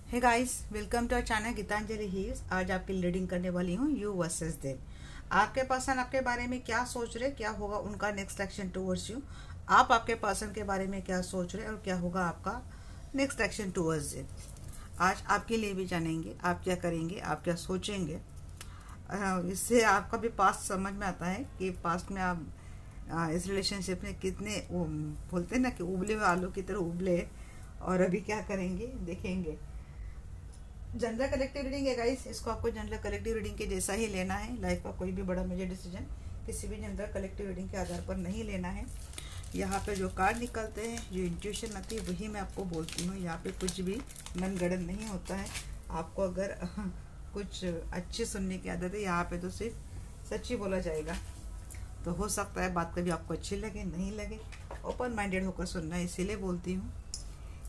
Hey guys, welcome to our channel Geetanjali heals. आज आपकी reading करने वाली हूँ यू वर्सेस देम। आपके पर्सन आपके बारे में क्या सोच रहे, क्या होगा उनका नेक्स्ट एक्शन टुवर्ड्स यू। आप आपके पर्सन के बारे में क्या सोच रहे और क्या होगा आपका नेक्स्ट एक्शन टुवर्ड्स देम। आज आपके लिए भी जानेंगे आप क्या करेंगे, आप क्या सोचेंगे। इससे आपका भी पास्ट समझ में आता है कि पास्ट में आप इस रिलेशनशिप में कितने बोलते हैं ना कि उबले हुए आलू की तरह उबले, और अभी क्या करेंगे देखेंगे। जनरल कलेक्टिव रीडिंग है गाइस, इसको आपको जनरल कलेक्टिव रीडिंग के जैसा ही लेना है। लाइफ का कोई भी बड़ा मेजर डिसीजन किसी भी जनरल कलेक्टिव रीडिंग के आधार पर नहीं लेना है। यहाँ पे जो कार्ड निकलते हैं, जो इंट्यूशन आती है, वही मैं आपको बोलती हूँ। यहाँ पे कुछ भी मनगढ़ंत नहीं होता है। आपको अगर कुछ अच्छी सुनने की आदत है, यहाँ पे तो सिर्फ सच्ची बोला जाएगा। तो हो सकता है बात कभी आपको अच्छी लगे, नहीं लगे। ओपन माइंडेड होकर सुनना है, इसीलिए बोलती हूँ,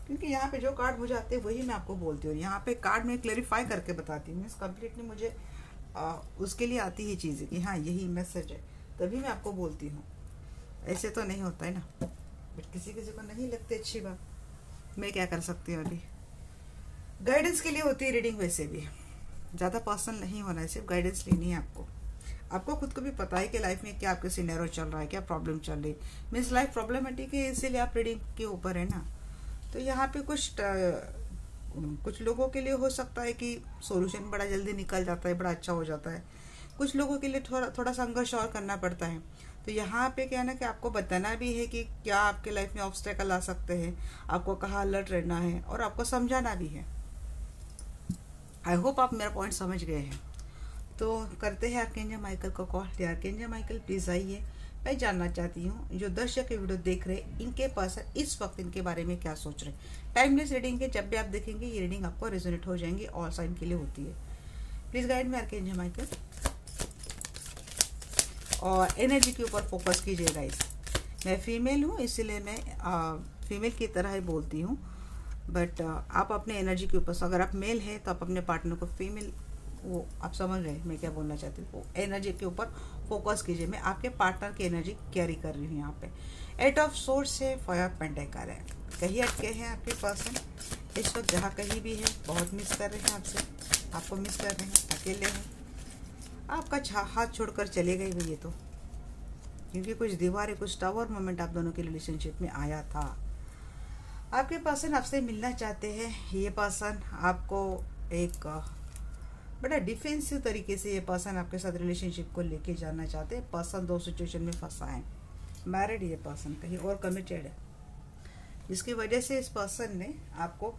क्योंकि यहाँ पे जो कार्ड मुझे आते हैं वही मैं आपको बोलती हूँ। यहाँ पे कार्ड में क्लैरिफाई करके बताती हूँ। मीन्स कम्प्लीटली मुझे उसके लिए आती ही चीज़ कि हाँ यही मैसेज है, तभी मैं आपको बोलती हूँ। ऐसे तो नहीं होता है ना, बट किसी किसी को नहीं लगती अच्छी बात, मैं क्या कर सकती हूँ। अभी गाइडेंस के लिए होती है रीडिंग, वैसे भी ज़्यादा पर्सनल नहीं होना है, सिर्फ गाइडेंस लेनी है आपको। आपको खुद को भी पता है कि लाइफ में क्या आपके सिनेरियो चल रहा है, क्या प्रॉब्लम चल रही है। मीन्स लाइफ प्रॉब्लमेटिक है, इसीलिए आप रीडिंग के ऊपर है ना। तो यहाँ पे कुछ लोगों के लिए हो सकता है कि सॉल्यूशन बड़ा जल्दी निकल जाता है, बड़ा अच्छा हो जाता है। कुछ लोगों के लिए थोड़ा संघर्ष और करना पड़ता है। तो यहाँ पे क्या है ना कि आपको बताना भी है कि क्या आपके लाइफ में ऑब्स्टेकल आ सकते हैं, आपको कहाँ अलर्ट रहना है, और आपको समझाना भी है। आई होप आप मेरा पॉइंट समझ गए हैं। तो करते हैं आर्कएंजल माइकल को कॉल। आर्कएंजल माइकल प्लीज आइए। मैं जानना चाहती हूँ जो दर्शक वीडियो देख रहे हैं, इनके पर्सन इस वक्त इनके बारे में क्या सोच रहे हैं। टाइमलेस रीडिंग है, जब भी आप देखेंगे ये रीडिंग आपको रेजोनेट हो जाएंगी, ऑल साइन के लिए होती है। Please guide me archangel Michael, और एनर्जी के ऊपर फोकस कीजिएगा। मैं फीमेल हूँ, इसीलिए मैं फीमेल की तरह ही बोलती हूँ, बट आप अपने एनर्जी के ऊपर, अगर आप मेल है तो आप अपने पार्टनर को फीमेल, वो आप समझ रहे हैं मैं क्या बोलना चाहती हूँ। एनर्जी के ऊपर फोकस कीजिए। मैं आपके पार्टनर की एनर्जी कैरी कर रही हूँ। यहाँ पे 8 ऑफ सोर्ड्स है, 5 ऑफ पेंटाकल है। कहीं अटके हैं आपके पर्सन इस वक्त, जहाँ कहीं भी है, बहुत मिस कर रहे हैं आपसे, आपको मिस कर रहे हैं, अकेले हैं। आपका हाथ छोड़कर चले गए ये तो, क्योंकि कुछ दीवारें, कुछ टावर मोमेंट आप दोनों के रिलेशनशिप में आया था। आपके पर्सन आपसे मिलना चाहते हैं। ये पर्सन आपको एक बड़ा डिफेंसिव तरीके से, ये पर्सन आपके साथ रिलेशनशिप को लेके जाना चाहते हैं। पर्सन 2 सिचुएशन में फंसा है। मैरिड ये पर्सन, कहीं और कमिटेड है, जिसकी वजह से इस पर्सन ने आपको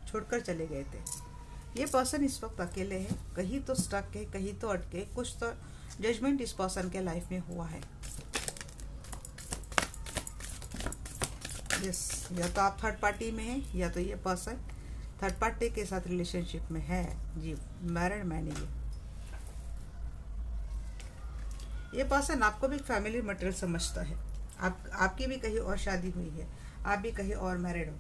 छोड़कर चले गए थे। ये पर्सन इस वक्त अकेले है, कहीं तो स्टक है, कहीं तो अटके, कुछ तो जजमेंट इस पर्सन के लाइफ में हुआ है। यस, या तो आप थर्ड पार्टी में हैं, या तो ये पर्सन थर्ड पार्टी के साथ रिलेशनशिप में है। जी, मैरिड मैन है ये पर्सन आपको भी फैमिली मटेरियल समझता है। आपकी भी कहीं और शादी हुई है, आप भी कहीं और मैरिड हो।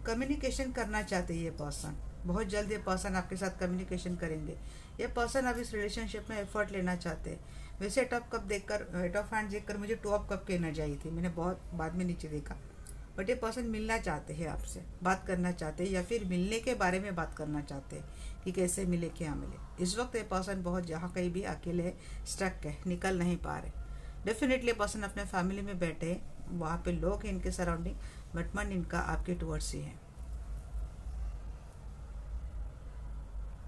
कम्युनिकेशन करना चाहते हैं ये पर्सन, बहुत जल्द ये पर्सन आपके साथ कम्युनिकेशन करेंगे। ये पर्सन अब इस रिलेशनशिप में एफर्ट लेना चाहते हैं। वैसे एट ऑफ कप देखकर, एट ऑफ हैंड देखकर मुझे 2 ऑफ कप की एनर्जी आई थी, मैंने बहुत बाद में नीचे देखा। बट ये पर्सन मिलना चाहते हैं आपसे, बात करना चाहते हैं, या फिर मिलने के बारे में बात करना चाहते हैं कि कैसे मिले, क्या मिले। इस वक्त ये पर्सन बहुत, जहाँ कहीं भी अकेले स्टक है, निकल नहीं पा रहे। डेफिनेटली पर्सन अपने फैमिली में बैठे हैं, वहाँ पे लोग हैं इनके सराउंडिंग, बट मन इनका आपके टुवर्ड्स ही है।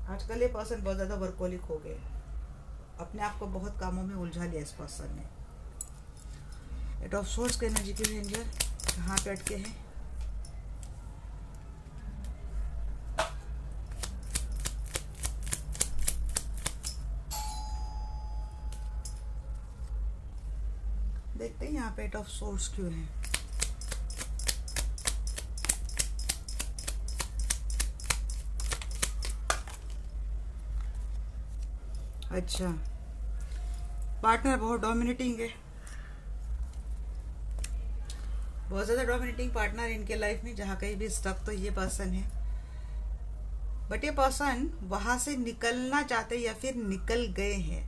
आजकल ये पर्सन बहुत ज़्यादा वर्कोलिक हो गए, अपने आप को बहुत कामों में उलझा लिया इस पर्सन ने। 8 ऑफ सोर्स के एनर्जी के एंजल कहाँ पे अटके हैं। देखते हैं यहाँ पे 8 ऑफ सोर्स क्यों है। अच्छा, पार्टनर बहुत डोमिनेटिंग है, बहुत ज़्यादा डोमिनेटिंग पार्टनर इनके लाइफ में, जहाँ कहीं भी स्टक तो ये पर्सन है। बट ये पर्सन वहाँ से निकलना चाहते या फिर निकल गए हैं।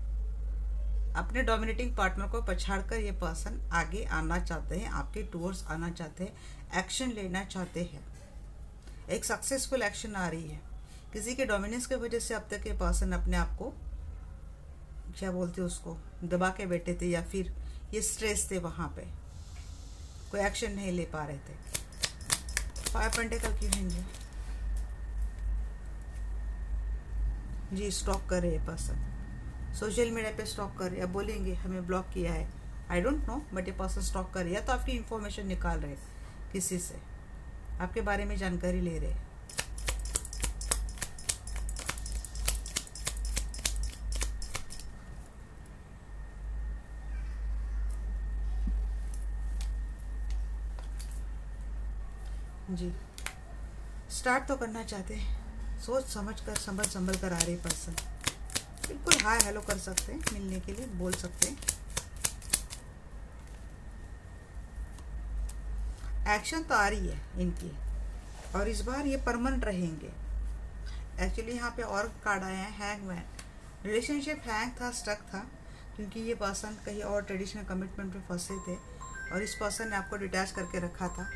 अपने डोमिनेटिंग पार्टनर को पछाड़कर ये पर्सन आगे आना चाहते हैं, आपके टूवर्ड्स आना चाहते हैं, एक्शन लेना चाहते हैं। एक सक्सेसफुल एक्शन आ रही है। किसी के डोमिनेंस की वजह से अब तक ये पर्सन अपने आप को क्या बोलते हैं उसको दबा के बैठे थे, या फिर ये स्ट्रेस थे, वहां पे कोई एक्शन नहीं ले पा रहे थे। 5 पेंटिकल क्यों हैं जी? स्टॉक कर रहे हैं पर्सन, सोशल मीडिया पे स्टॉक कर रहे हैं। अब बोलेंगे हमें ब्लॉक किया है, आई डोंट नो, बट ये पर्सन स्टॉक कर रहे हैं, तो आपकी इंफॉर्मेशन निकाल रहे हैं, किसी से आपके बारे में जानकारी ले रहे हैं। जी, स्टार्ट तो करना चाहते हैं, सोच समझ कर संभल कर आ रहे पर्सन। बिल्कुल हाय हेलो कर सकते हैं, मिलने के लिए बोल सकते हैं। एक्शन तो आ रही है इनकी, और इस बार ये परमानेंट रहेंगे। एक्चुअली यहाँ पे और कार्ड आया है हैंगमैन। रिलेशनशिप हैंग था, स्टक था, क्योंकि ये पर्सन कहीं और ट्रेडिशनल कमिटमेंट में फंसे थे और इस पर्सन ने आपको डिटैच करके रखा था।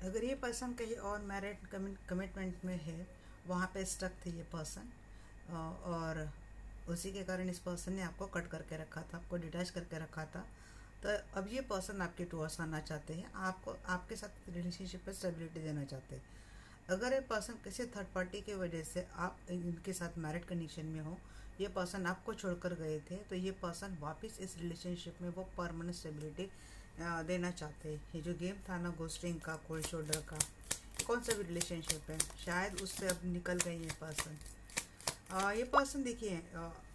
अगर ये पर्सन कहीं और मैरिड कमिटमेंट में है, वहाँ पे स्टक थे ये पर्सन, और उसी के कारण इस पर्सन ने आपको कट करके रखा था, आपको डिटैच करके रखा था। तो अब ये पर्सन आपके टूवर्ड्स आना चाहते हैं, आपको आपके साथ रिलेशनशिप में स्टेबिलिटी देना चाहते हैं। अगर ये पर्सन किसी थर्ड पार्टी की वजह से आप इनके साथ मैरिड कंडीशन में हो, ये पर्सन आपको छोड़कर गए थे, तो ये पर्सन वापस इस रिलेशनशिप में वो परमानेंट स्टेबिलिटी देना चाहते हैं। ये जो गेम था ना गोस्टिंग का, कोल्ड शोल्डर का, कौन सा भी रिलेशनशिप है, शायद उससे अब निकल गई है पर्सन। ये पर्सन देखिए,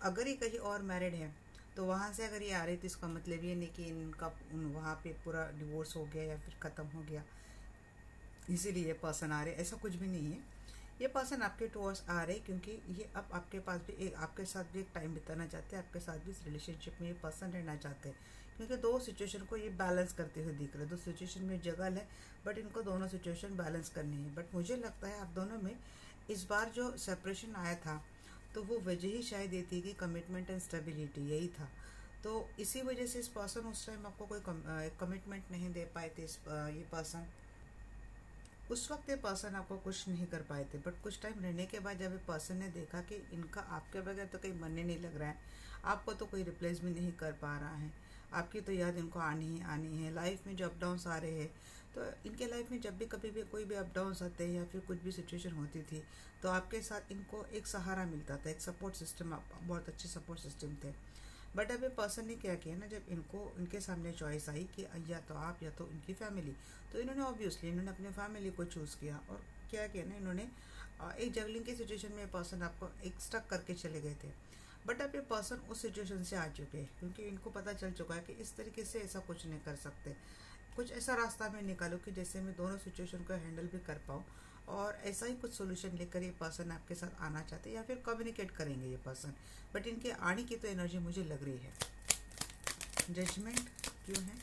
अगर ये कहीं और मैरिड है तो वहाँ से अगर ये आ रही, तो इसका मतलब ये नहीं कि इनका वहाँ पे पूरा डिवोर्स हो गया या फिर ख़त्म हो गया, इसीलिए ये पर्सन आ रहे, ऐसा कुछ भी नहीं है। ये पर्सन आपके टूवर्ड्स आ रहे क्योंकि ये अब आपके पास भी एक, आपके साथ भी एक टाइम बिताना चाहते हैं, आपके साथ भी इस रिलेशनशिप में ये पर्सन रहना चाहते हैं, क्योंकि दो सिचुएशन को ये बैलेंस करते हुए दिख रहे हैं। दो सिचुएशन में जगह है, बट इनको दोनों सिचुएशन बैलेंस करनी है। बट मुझे लगता है आप दोनों में इस बार जो सेपरेशन आया था, तो वो वजह ही शायद ये थी कि कमिटमेंट एंड स्टेबिलिटी, यही था। तो इसी वजह से इस पर्सन उस टाइम आपको कोई कमिटमेंट नहीं दे पाए थे। ये पर्सन उस वक्त ये पर्सन आपको कुछ नहीं कर पाए थे, बट कुछ टाइम रहने के बाद जब ये पर्सन ने देखा कि इनका आपके बगैर तो कहीं मन ही नहीं लग रहा है, आपको तो कोई रिप्लेस भी नहीं कर पा रहा है, आपकी तो याद इनको आनी ही आनी है। लाइफ में जो अप डाउन्स आ रहे हैं, तो इनके लाइफ में जब भी कभी भी कोई भी अप डाउन्स आते हैं या फिर कुछ भी सिचुएशन होती थी, तो आपके साथ इनको एक सहारा मिलता था, एक सपोर्ट सिस्टम, बहुत अच्छे सपोर्ट सिस्टम थे। बट अब ये पर्सन ने क्या किया ना, जब इनको इनके सामने चॉइस आई कि या तो आप या तो इनकी फैमिली, तो इन्होंने ऑब्वियसली इन्होंने अपने फैमिली को चूज़ किया। और क्या किया ना, इन्होंने एक जगलिंग की सिचुएशन में पर्सन आपको एक स्टक करके चले गए थे। बट अब ये पर्सन उस सिचुएशन से आ चुके हैं, क्योंकि इनको पता चल चुका है कि इस तरीके से ऐसा कुछ नहीं कर सकते, कुछ ऐसा रास्ता मैं निकालूँ कि जैसे मैं दोनों सिचुएशन को हैंडल भी कर पाऊँ, और ऐसा ही कुछ सोल्यूशन लेकर ये पर्सन आपके साथ आना चाहते हैं, या फिर कम्युनिकेट करेंगे ये पर्सन। बट इनके आने की तो एनर्जी मुझे लग रही है। जजमेंट क्यों है?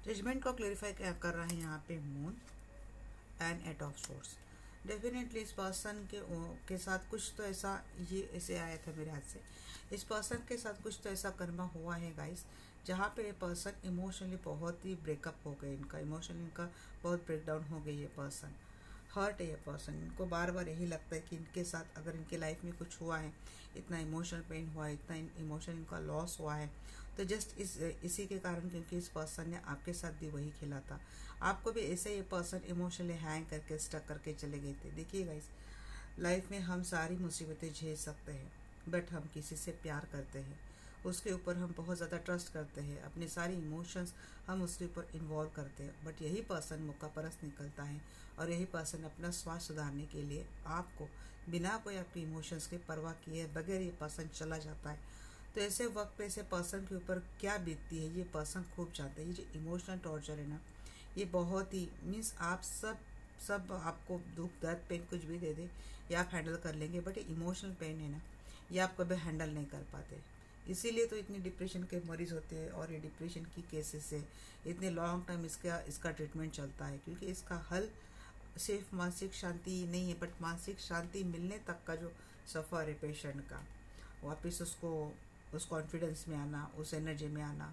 जजमेंट को क्लेरिफाई क्या कर रहा है यहाँ पे, moon and 8 of source. Definitely इस पर्सन के साथ कुछ तो ऐसा, ये ऐसे आया था मेरे हाथ से, इस पर्सन के साथ कुछ तो ऐसा कर्म हुआ है गाइस, जहाँ पे ये पर्सन इमोशनली बहुत ही ब्रेकअप हो गए, इनका इमोशनली इनका बहुत ब्रेकडाउन हो गई। ये पर्सन हर्ट है, ये पर्सन, इनको बार बार यही लगता है कि इनके साथ अगर इनके लाइफ में कुछ हुआ है, इतना इमोशनल पेन हुआ है, इतना इमोशनल इनका लॉस हुआ है, तो जस्ट इसी के कारण, क्योंकि इस पर्सन ने आपके साथ भी वही खेला था, आपको भी ऐसे ये पर्सन इमोशनली हैंग करके स्टक करके चले गए थे। देखिए गाइस, लाइफ में हम सारी मुसीबतें झेल सकते हैं, बट हम किसी से प्यार करते हैं, उसके ऊपर हम बहुत ज़्यादा ट्रस्ट करते हैं, अपने सारी इमोशंस हम उसके ऊपर इन्वॉल्व करते हैं। बट यही पर्सन मौकापरस्त निकलता है, और यही पर्सन अपना स्वास्थ्य सुधारने के लिए आपको बिना कोई आपके इमोशंस के परवाह किए बगैर ये पर्सन चला जाता है। तो ऐसे वक्त पे ऐसे पर्सन के ऊपर क्या बीतती है, ये पर्सन खूब जानते हैं। ये जो इमोशनल टॉर्चर है ना, ये बहुत ही मीन्स आप सब आपको दुख दर्द पेन कुछ भी दे दे, ये आप हैंडल कर लेंगे, बट ये इमोशनल पेन है ना, ये आप कभी हैंडल नहीं कर पाते। इसीलिए तो इतनी डिप्रेशन के मरीज होते हैं, और ये डिप्रेशन की केसेस से इतने लॉन्ग टाइम इसका ट्रीटमेंट चलता है, क्योंकि इसका हल सिर्फ मानसिक शांति नहीं है, बट मानसिक शांति मिलने तक का जो सफ़र है पेशेंट का, वापस उसको उस कॉन्फिडेंस में आना, उस एनर्जी में आना,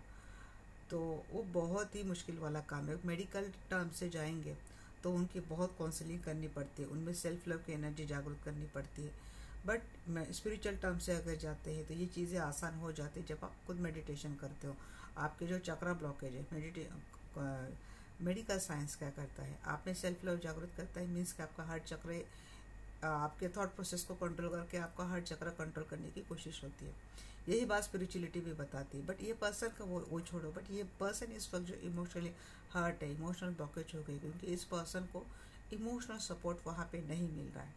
तो वो बहुत ही मुश्किल वाला काम है। मेडिकल टर्म से जाएंगे तो उनकी बहुत काउंसलिंग करनी पड़ती है, उनमें सेल्फ लव की एनर्जी जागरूक करनी पड़ती है। बट स्पिरिचुअल टर्म से अगर जाते हैं तो ये चीज़ें आसान हो जाती है जब आप खुद मेडिटेशन करते हो। आपके जो चक्रा ब्लॉकेज है, मेडिकल साइंस क्या करता है, आप में सेल्फ लव जागरूक करता है, मीन्स कि आपका हार्ट चक्र आपके थॉट प्रोसेस को कंट्रोल करके आपका हार्ट चक्र कंट्रोल करने की कोशिश होती है। यही बात स्पिरिचुअलिटी भी बताती है। बट ये पर्सन का वो छोड़ो, बट ये पर्सन इस वक्त जो इमोशनली हर्ट है, इमोशनल ब्लॉकेज हो गई, क्योंकि इस पर्सन को इमोशनल सपोर्ट वहाँ पे नहीं मिल रहा है।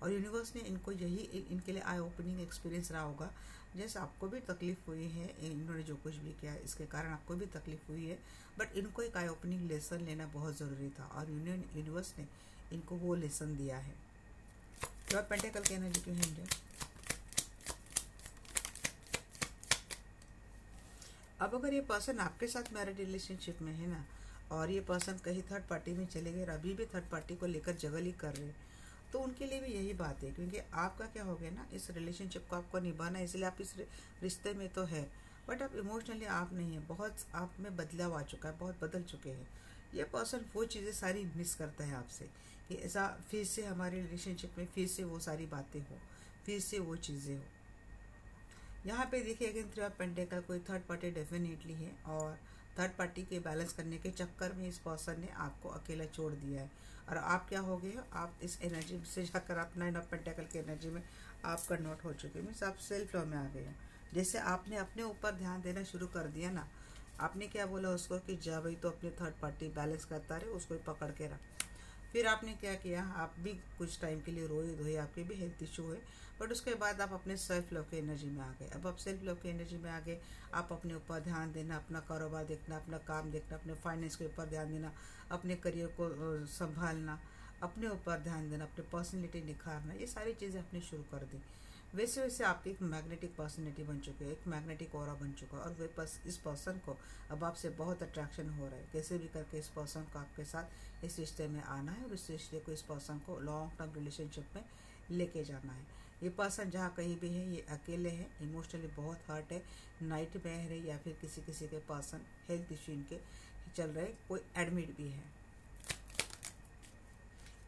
और यूनिवर्स ने इनको यही इनके लिए आई ओपनिंग एक्सपीरियंस रहा होगा। जैसे आपको भी तकलीफ हुई है, इन्होंने जो कुछ भी किया इसके कारण आपको भी तकलीफ हुई है, बट इनको एक आई ओपनिंग लेसन लेना बहुत ज़रूरी था और यूनिवर्स ने इनको वो लेसन दिया है। तो आप पेंटेकल की एनर्जी क्यों है? अब अगर ये पर्सन आपके साथ मैरिड रिलेशनशिप में है ना, और ये पर्सन कहीं थर्ड पार्टी में चले गए, अभी भी थर्ड पार्टी को लेकर जगल ही कर रहे, तो उनके लिए भी यही बात है। क्योंकि आपका क्या हो गया ना, इस रिलेशनशिप को आपको निभाना है, इसलिए आप इस रिश्ते में तो है, बट आप इमोशनली आप नहीं है, बहुत आप में बदलाव आ चुका है, बहुत बदल चुके हैं। ये पर्सन वो चीज़ें सारी मिस करता है आपसे, कि ऐसा फिर से हमारे रिलेशनशिप में फिर से वो सारी बातें हो, फिर से वो चीज़ें हो। यहाँ पे देखिए अगेन थ्री ऑफ पेंटेकल, कोई थर्ड पार्टी डेफिनेटली है, और थर्ड पार्टी के बैलेंस करने के चक्कर में इस पर्सन ने आपको अकेला छोड़ दिया है। और आप क्या हो गए हो, आप इस एनर्जी से जाकर आप नाइन ऑफ पेंटेकल की एनर्जी में आप कन्वर्ट हो चुके, मीन्स आप सेल्फ लव में आ गए हो। जैसे आपने अपने ऊपर ध्यान देना शुरू कर दिया ना, आपने क्या बोला उसको कि जा भाई तो अपने थर्ड पार्टी बैलेंस करता रहे, उसको पकड़ के रख। फिर आपने क्या किया, आप भी कुछ टाइम के लिए रोए धोए, आपके भी हेल्थ इशू हुए, बट उसके बाद आप अपने सेल्फ लव की एनर्जी में आ गए। अब आप सेल्फ लव की एनर्जी में आ गए, आप अपने ऊपर ध्यान देना, अपना कारोबार देखना, अपना काम देखना, अपने फाइनेंस के ऊपर ध्यान देना, अपने करियर को संभालना, अपने ऊपर ध्यान देना, अपनी पर्सनैलिटी निखारना, ये सारी चीज़ें आपने शुरू कर दी। वैसे वैसे आपकी एक मैग्नेटिक पर्सनैलिटी बन चुकी है, एक मैग्नेटिक ऑरा बन चुका है, और वे इस पर्सन को अब आपसे बहुत अट्रैक्शन हो रहा है। कैसे भी करके इस पर्सन को आपके साथ इस रिश्ते में आना है, और इस रिश्ते को, इस पर्सन को लॉन्ग टर्म रिलेशनशिप में लेके जाना है। ये पर्सन जहाँ कहीं भी है, ये अकेले है, इमोशनली बहुत हर्ट है, नाइट में है, या फिर किसी किसी के पर्सन हेल्थ इशू इनके चल रहे, कोई एडमिट भी है,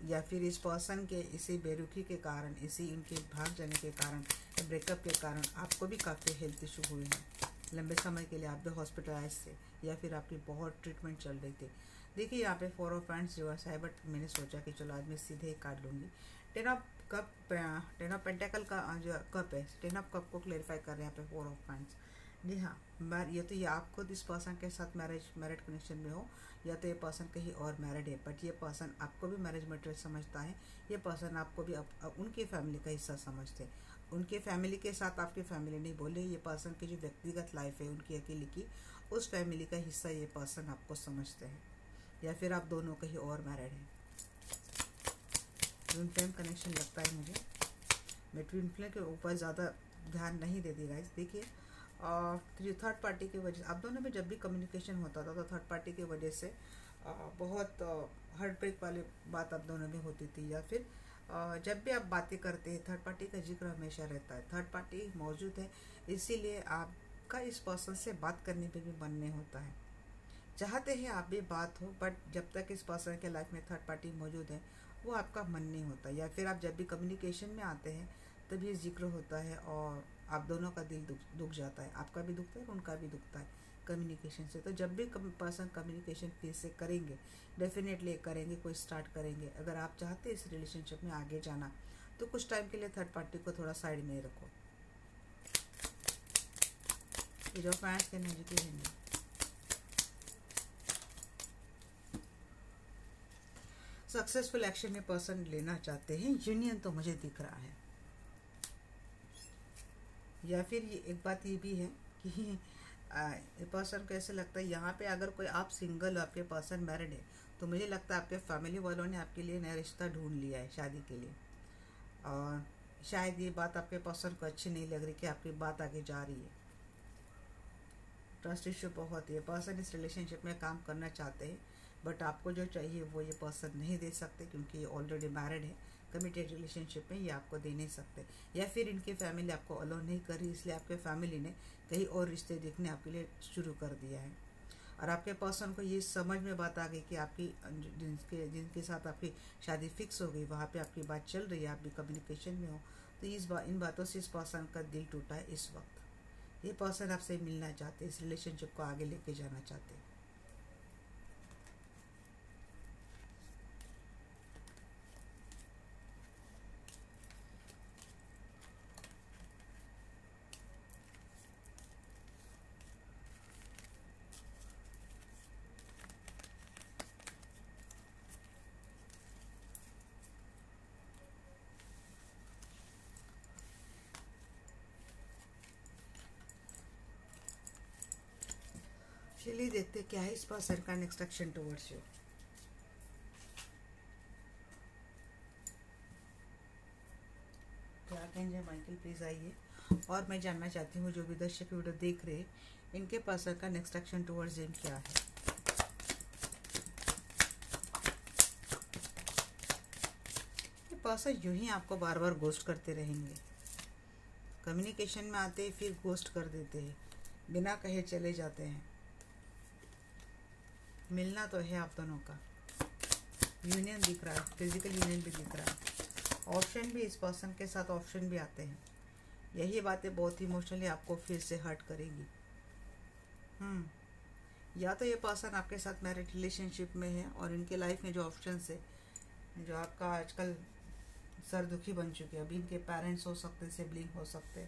या फिर इस पर्सन के इसी बेरुखी के कारण, इसी इनके भाग जाने के कारण, ब्रेकअप के कारण आपको भी काफ़ी हेल्थ इशू हुए हैं। लंबे समय के लिए आप भी हॉस्पिटलाइज थे, या फिर आपकी बहुत ट्रीटमेंट चल रही थी। देखिए यहाँ पे फोर ऑफ हैंड्स रिवर्स है, बट मैंने सोचा कि चलो आज मैं सीधे ही काट लूँगी। टेन ऑफ पेंटेकल का जो कप है, टेन ऑफ कप को क्लेरिफाई कर रहे हैं यहाँ पे फोर ऑफ हैंड्स। जी हाँ, ये आप खुद इस पर्सन के साथ मैरिड कनेक्शन में हो, या तो ये पर्सन कहीं और मैरिड है, बट ये पर्सन आपको भी मैरिज मटेरियल समझता है। ये पर्सन आपको भी उनकी फैमिली का हिस्सा समझते हैं। उनके फैमिली के साथ आपकी फैमिली नहीं बोले, ये पर्सन की जो व्यक्तिगत लाइफ है उनकी अकेले की, उस फैमिली का हिस्सा ये पर्सन आपको समझते हैं, या फिर आप दोनों कहीं और मैरिड हैं। ट्विन फ्लेम कनेक्शन लगता है मुझे। मैं ट्विन फ्लेम के ऊपर ज़्यादा ध्यान नहीं देती गाइस। देखिए थर्ड पार्टी की वजह से आप दोनों में जब भी कम्युनिकेशन होता था, तो थर्ड पार्टी की वजह से बहुत हार्ट ब्रेक वाली बात आप दोनों में होती थी, या फिर जब भी आप बातें करते हैं थर्ड पार्टी का जिक्र हमेशा रहता है। थर्ड पार्टी मौजूद है, इसीलिए आपका इस पर्सन से बात करने पे भी मन नहीं होता है। चाहते हैं आप भी बात हो, बट जब तक इस पर्सन के लाइफ में थर्ड पार्टी मौजूद है वो आपका मन नहीं होता। या फिर आप जब भी कम्युनिकेशन में आते हैं तभी जिक्र होता है, और आप दोनों का दिल दुख जाता है, आपका भी दुखता है और उनका भी दुखता है कम्युनिकेशन से। तो जब भी पर्सन कम्युनिकेशन फिर से करेंगे, डेफिनेटली करेंगे, कोई स्टार्ट करेंगे। अगर आप चाहते हैं इस रिलेशनशिप में आगे जाना, तो कुछ टाइम के लिए थर्ड पार्टी को थोड़ा साइड में रखो। ये जो फ्रेंड्स के एनर्जी है, सक्सेसफुल एक्शन में पर्सन लेना चाहते हैं, यूनियन तो मुझे दिख रहा है। या फिर ये एक बात ये भी है कि पर्सन को ऐसे लगता है यहाँ पे, अगर कोई आप सिंगल हो, आपके पर्सन मैरिड है, तो मुझे लगता है आपके फैमिली वालों ने आपके लिए नया रिश्ता ढूंढ लिया है शादी के लिए। और शायद ये बात आपके पर्सन को अच्छी नहीं लग रही कि आपकी बात आगे जा रही है। ट्रस्ट इश्यू बहुत है। पर्सन इस रिलेशनशिप में काम करना चाहते हैं, बट आपको जो चाहिए वो ये पर्सन नहीं दे सकते, क्योंकि ये ऑलरेडी मैरिड है, कमिटेड रिलेशनशिप में ये आपको दे नहीं सकते, या फिर इनकी फैमिली आपको अलाउ नहीं कर रही, इसलिए आपके फैमिली ने कहीं और रिश्ते देखने आपके लिए शुरू कर दिया है। और आपके पर्सन को ये समझ में बात आ गई कि आपकी जिनके साथ आपकी शादी फिक्स हो गई वहाँ पे आपकी बात चल रही है, आप भी कम्युनिकेशन में हो, तो इन बातों से इस पर्सन का दिल टूटा है। इस वक्त ये पर्सन आपसे मिलना चाहते, इस रिलेशनशिप को आगे लेके जाना चाहते हैं। चलिए देखते क्या है इस पर्सन का next action towards you. Archangel Michael please आइए, और मैं जानना चाहती हूँ जो भी दर्शक वीडियो देख रहे हैं, इनके पर्सन का नेक्स्ट एक्शन टुवर्ड्स हिम क्या है। ये पर्सन यूं ही आपको बार बार घोस्ट करते रहेंगे, कम्युनिकेशन में आते फिर घोस्ट कर देते हैं, बिना कहे चले जाते हैं। मिलना तो है आप दोनों का, यूनियन दिख रहा है, फिजिकल यूनियन भी दिख रहा है, ऑप्शन भी इस पर्सन के साथ ऑप्शन भी आते हैं। यही बातें बहुत इमोशनली आपको फिर से हर्ट करेगी। या तो ये पर्सन आपके साथ मैरिड रिलेशनशिप में है और इनके लाइफ में जो ऑप्शन है, जो आपका आजकल सर दुखी बन चुके हैं, अभी इनके पेरेंट्स हो सकते, सिबलिंग हो सकते,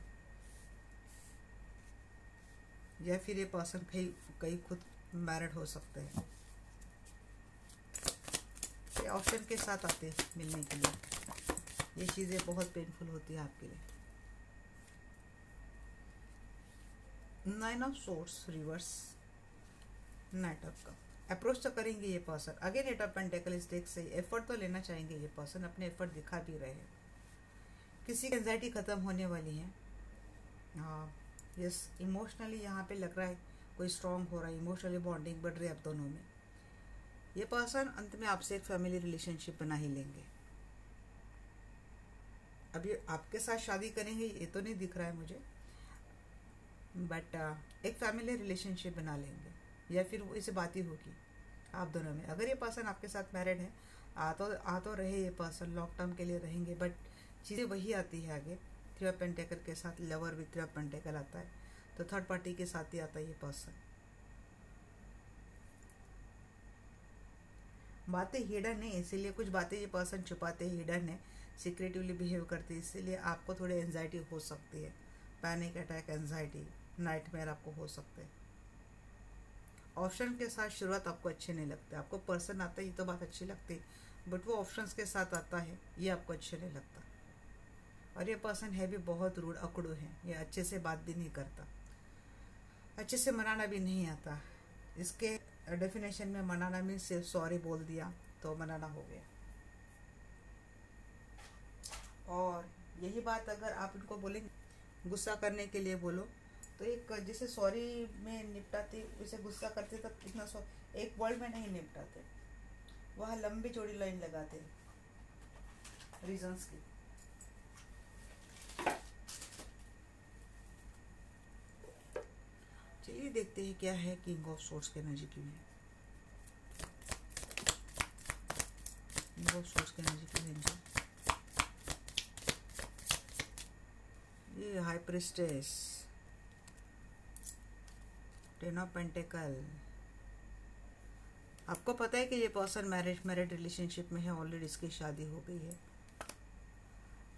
या फिर ये पर्सन कहीं खुद मैरिड हो सकते हैं। ये ऑप्शन के साथ आते हैं मिलने के लिए, ये चीज़ें बहुत पेनफुल होती है आपके लिए। 9 of swords reverse, knight of cup. Approach तो करेंगे ये person, again 8 of pentacle stake से एफर्ट तो लेना चाहेंगे ये पर्सन, अपने एफर्ट दिखा भी रहे हैं। किसी की एंजाइटी खत्म होने वाली है। हाँ यस, इमोशनली यहाँ पे लग रहा है कोई स्ट्रांग हो रहा है, इमोशनली बॉन्डिंग बढ़ रही है आप दोनों में। ये पर्सन अंत में आपसे एक फैमिली रिलेशनशिप बना ही लेंगे। अभी आपके साथ शादी करेंगे ये तो नहीं दिख रहा है मुझे, बट एक फैमिली रिलेशनशिप बना लेंगे, या फिर वो इसे बात ही होगी आप दोनों में। अगर ये पर्सन आपके साथ मैरिड है, आ तो रहे ये पर्सन लॉन्ग टर्म के लिए रहेंगे, बट चीज़ें वही आती है आगे। 3 ऑफ पेंटिकल के साथ लवर विद 3 ऑफ पेंटिकल आता है, तो थर्ड पार्टी के साथ ही आता है ये पर्सन। बातें हिडन है, इसीलिए कुछ बातें ये पर्सन छुपाते हैं, हिडन है, सीक्रेटिवली बिहेव करते हैं, इसीलिए आपको थोड़ी एंजाइटी हो सकती है, पैनिक अटैक, एंजाइटी, नाइटमेयर आपको हो सकते हैं। ऑप्शन के साथ शुरुआत आपको अच्छे नहीं लगते, आपको पर्सन आता है ये तो बात अच्छी लगती है, बट वो ऑप्शंस के साथ आता है ये आपको अच्छे नहीं लगता। और ये पर्सन है भी बहुत रूड, अकड़ू है, ये अच्छे से बात भी नहीं करता, अच्छे से मनाना भी नहीं आता। इसके डेफिनेशन में मनाना मीन्स सिर्फ सॉरी बोल दिया तो मनाना हो गया। और यही बात अगर आप इनको बोलेंगे गुस्सा करने के लिए बोलो, तो एक जैसे सॉरी में निपटाते उसे गुस्सा करते तब इतना एक वर्ड में नहीं निपटाते, वह लंबी चौड़ी लाइन लगाते रीजंस की। चलिए देखते हैं क्या है किंग ऑफ सोर्ड्स के एनर्जी क्यों है। किंग ऑफ सोर्ड्स के एनर्जी क्यों है ये हाई प्रिस्टेस, 10 ऑफ पेंटिकल। आपको पता है कि ये पर्सन मैरिड रिलेशनशिप में है, ऑलरेडी इसकी शादी हो गई है।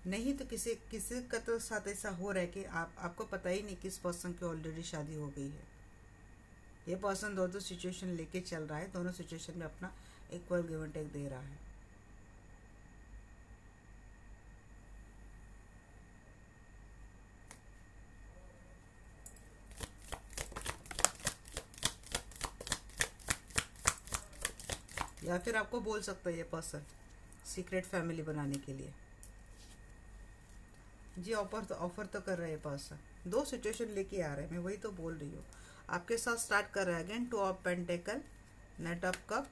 नहीं तो किसी का तो साथ ऐसा हो रहा है कि आपको पता ही नहीं किस पर्सन की ऑलरेडी शादी हो गई है। ये पर्सन दो सिचुएशन लेके चल रहा है, दोनों सिचुएशन में अपना इक्वल गिव एंड टेक दे रहा है। या फिर आपको बोल सकता है ये पर्सन सीक्रेट फैमिली बनाने के लिए जी ऑफर तो कर रहे हैं पर्सन, दो सिचुएशन लेके आ रहे हैं, मैं वही तो बोल रही हूँ। आपके साथ स्टार्ट कर रहा है again 2 of pentacle, night of cup,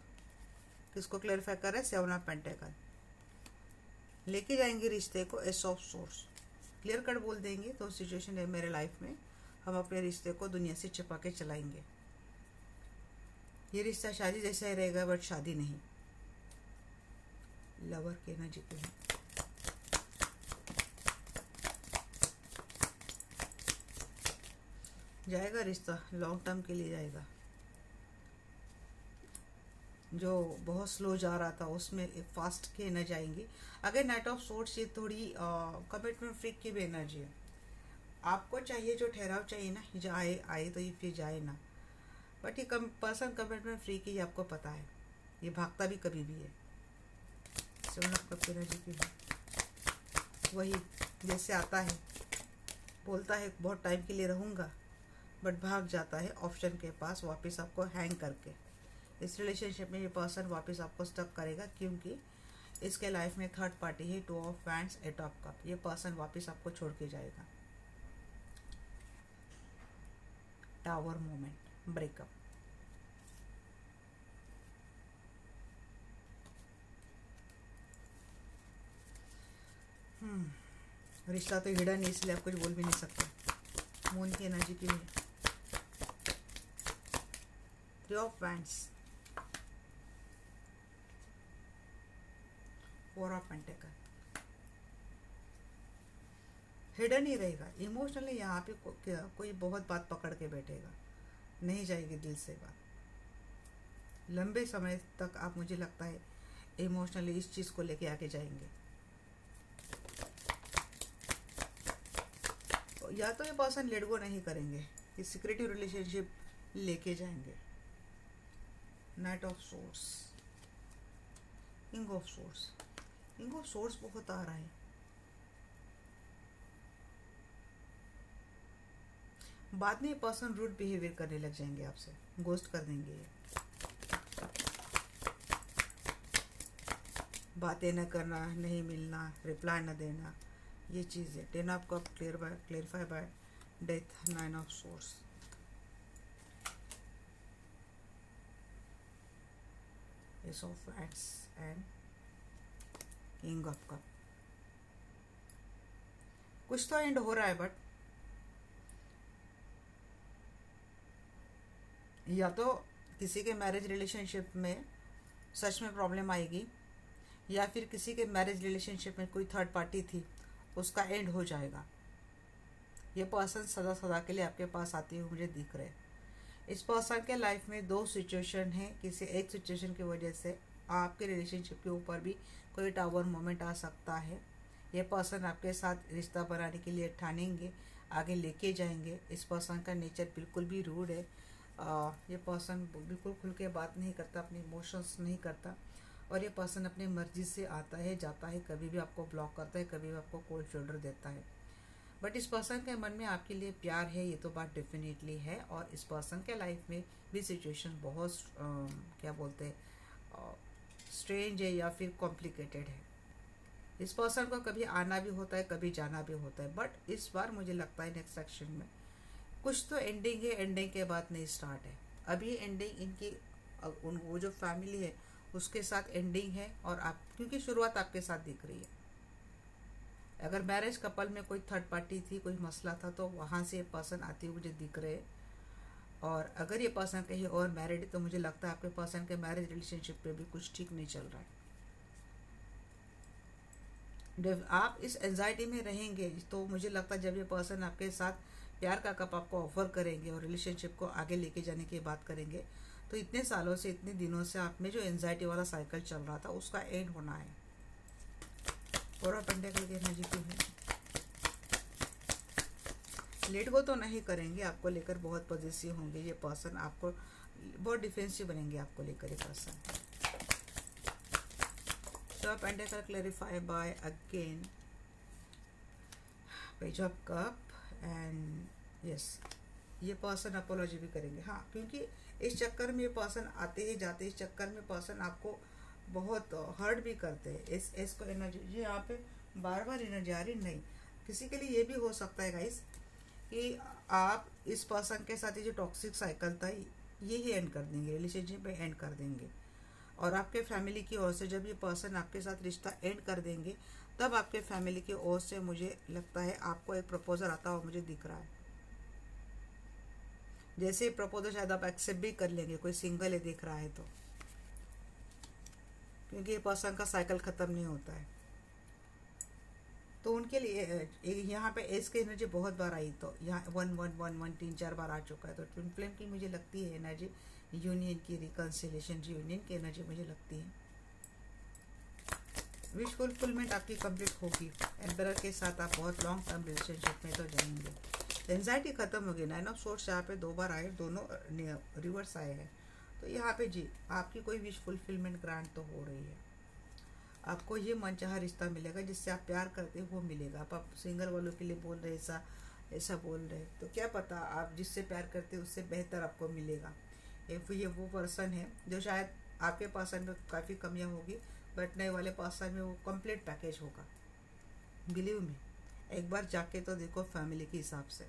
किसको क्लैरिफाई कर रहा है 7 ऑफ पेंटिकल। लेके जाएंगे रिश्ते को S of source, clear cut बोल देंगे तो सिचुएशन है मेरे लाइफ में, हम अपने रिश्ते को दुनिया से छिपा के चलाएंगे। ये रिश्ता शादी जैसा ही रहेगा बट शादी नहीं। लवर के एनर्जी पे है। जाएगा रिश्ता, लॉन्ग टर्म के लिए जाएगा। जो बहुत स्लो जा रहा था उसमें एक फास्ट की एनर्जी आएंगी। अगर नाइट ऑफ सोर्ट्स ये थोड़ी कमिटमेंट फ्रीक की भी एनर्जी है। आपको चाहिए जो ठहराव चाहिए ना, जाए आए तो ये फिर जाए ना, बट ये पर्सन कमिटमेंट फ्री की, ये आपको पता है, ये भागता भी कभी भी है। सेवन ऑफ कप की एनर्जी की है। वही जैसे आता है, बोलता है बहुत टाइम के लिए रहूँगा, बट भाग जाता है ऑप्शन के पास वापस आपको हैंग करके। इस रिलेशनशिप में ये पर्सन वापस आपको स्टक करेगा क्योंकि इसके लाइफ में थर्ड पार्टी है। Two of wands, eight of cup. ये पर्सन वापस आपको छोड़ के जाएगा। Tower moment, breakup. रिश्ता तो हिडन है इसलिए आप कुछ बोल भी नहीं सकते। मून की एनर्जी की है। Three of wands, four of pentacle. Hidden ही रहेगा इमोशनली। यहाँ पे कोई बहुत बात पकड़ के बैठेगा, नहीं जाएगी दिल से बात। लंबे समय तक आप, मुझे लगता है, इमोशनली इस चीज़ को लेके आके जाएंगे। या तो ये पर्सन लेट गो नहीं करेंगे, ये सिक्रेटिव रिलेशनशिप लेके जाएंगे। Night of source, king of source. King of source बहुत आ रहा है। बाद में ये पर्सन रूड बिहेवियर करने लग जाएंगे आपसे, गोस्ट कर देंगे ये। बातें न करना, नहीं मिलना, रिप्लाई न देना, ये चीज़ है। Ten of cup clarify bye death. Nine of source, S of wands and king of cup. कुछ तो एंड हो रहा है, बट या तो किसी के मैरिज रिलेशनशिप में सच में प्रॉब्लम आएगी, या फिर किसी के मैरिज रिलेशनशिप में कोई थर्ड पार्टी थी, उसका एंड हो जाएगा। ये पर्सन सदा सदा के लिए आपके पास आते हुए मुझे दिख रहे हैं। इस पर्सन के लाइफ में दो सिचुएशन है। किसी एक सिचुएशन की वजह से आपके रिलेशनशिप के ऊपर भी कोई टावर मोमेंट आ सकता है। ये पर्सन आपके साथ रिश्ता बनाने के लिए ठानेंगे, आगे लेके जाएंगे। इस पर्सन का नेचर बिल्कुल भी रूड है। ये पर्सन बिल्कुल खुल के बात नहीं करता, अपने इमोशंस नहीं करता, और ये पर्सन अपनी मर्जी से आता है, जाता है, कभी भी आपको ब्लॉक करता है, कभी भी आपको कोल्ड शोल्डर देता है। बट इस पर्सन के मन में आपके लिए प्यार है, ये तो बात डेफिनेटली है। और इस पर्सन के लाइफ में भी सिचुएशन बहुत क्या बोलते हैं, स्ट्रेंज है या फिर कॉम्प्लिकेटेड है। इस पर्सन को कभी आना भी होता है, कभी जाना भी होता है। बट इस बार मुझे लगता है नेक्स्ट सेक्शन में कुछ तो एंडिंग है, एंडिंग के बाद नहीं स्टार्ट है। अभी एंडिंग इनकी वो जो फैमिली है उसके साथ एंडिंग है, और आप, क्योंकि शुरुआत आपके साथ दिख रही है। अगर मैरिज कपल में कोई थर्ड पार्टी थी, कोई मसला था, तो वहाँ से ये पर्सन आते हुए मुझे दिख रहे हैं। और अगर ये पर्सन कहीं और मैरिड है तो मुझे लगता है आपके पर्सन के मैरिज रिलेशनशिप पे भी कुछ ठीक नहीं चल रहा है। जब आप इस एंजाइटी में रहेंगे तो मुझे लगता है जब ये पर्सन आपके साथ प्यार का कप आपको ऑफर करेंगे और रिलेशनशिप को आगे लेके जाने की बात करेंगे, तो इतने सालों से, इतने दिनों से आप में जो एंजाइटी वाला साइकिल चल रहा था उसका एंड होना है। और पेंटेकल की एनर्जी क्यों है? लेट गो तो नहीं करेंगे, आपको लेकर बहुत पॉजिटिव होंगे ये पर्सन, आपको बहुत डिफेंसिव बनेंगे आपको लेकर ये पर्सन। तो pentacle clarify by again page of cup and yes, ये पर्सन अपोलॉजी भी करेंगे। हाँ, क्योंकि इस चक्कर में ये पर्सन आते ही जाते, इस चक्कर में पर्सन आपको बहुत हर्ट भी करते हैं। इस को एनर्जी ये यहाँ पे बार बार एनर्जी आ रही नहीं। किसी के लिए ये भी हो सकता है गाइस कि आप इस पर्सन के साथ ये जो टॉक्सिक साइकिल था ये ही एंड कर देंगे, रिलेशनशिप में एंड कर देंगे। और आपके फैमिली की ओर से जब ये पर्सन आपके साथ रिश्ता एंड कर देंगे तब आपके फैमिली की ओर से मुझे लगता है आपको एक प्रपोजल आता हुआ मुझे दिख रहा है। जैसे ही प्रपोजल शायद आप एक्सेप्ट भी कर लेंगे, कोई सिंगल है दिख रहा है तो, क्योंकि ये पर्सन का साइकिल ख़त्म नहीं होता है। तो उनके लिए यहाँ पे एस की एनर्जी बहुत बार आई, तो यहाँ 1 1 1 1 3 4 बार आ चुका है। तो ट्विन फ्लेम की मुझे लगती है एनर्जी यूनियन की, रिकन्सिलेशन यूनियन की एनर्जी मुझे लगती है। विश फुलफिलमेंट आपकी कंप्लीट होगी। एम्परर के साथ आप बहुत लॉन्ग टर्म रिलेशनशिप में तो जाएंगे। एंजाइटी खत्म होगी। 9 ऑफ सोर्स यहाँ पे 2 बार आए, दोनों रिवर्स आए हैं। तो यहाँ पे जी आपकी कोई विश फुलफिलमेंट ग्रांट तो हो रही है। आपको ये मनचाहा रिश्ता मिलेगा, जिससे आप प्यार करते हो वो मिलेगा। आप सिंगल वालों के लिए बोल रहे ऐसा ऐसा बोल रहे, तो क्या पता आप जिससे प्यार करते हो उससे बेहतर आपको मिलेगा। ये वो पर्सन है जो शायद आपके पर्सन में काफ़ी कमियां होगी, बट नए वाले पर्सन में वो कंप्लीट पैकेज होगा। बिलीव मी, एक बार जाके तो देखो फैमिली के हिसाब से।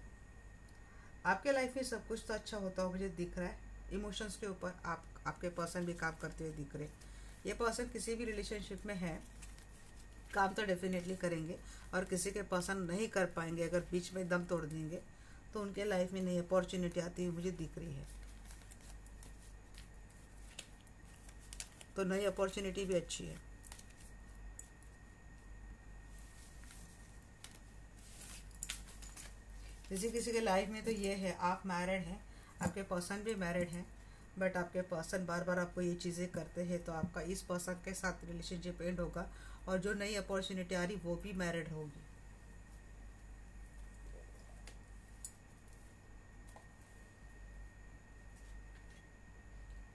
आपके लाइफ में सब कुछ तो अच्छा होता हो मुझे दिख रहा है। इमोशंस के ऊपर आपके पर्सन भी काम करते हुए दिख रहे। ये पर्सन किसी भी रिलेशनशिप में है, काम तो डेफिनेटली करेंगे, और किसी के पर्सन नहीं कर पाएंगे, अगर बीच में दम तोड़ देंगे तो उनके लाइफ में नई अपॉर्चुनिटी आती हुई मुझे दिख रही है। तो नई अपॉर्चुनिटी भी अच्छी है। किसी के लाइफ में तो ये है, आप मैरिड हैं, आपके पर्सन भी मैरिड हैं, बट आपके पर्सन बार बार आपको ये चीज़ें करते हैं, तो आपका इस पर्सन के साथ रिलेशनशिप एंड होगा, और जो नई अपॉर्चुनिटी आ रही वो भी मैरिड होगी।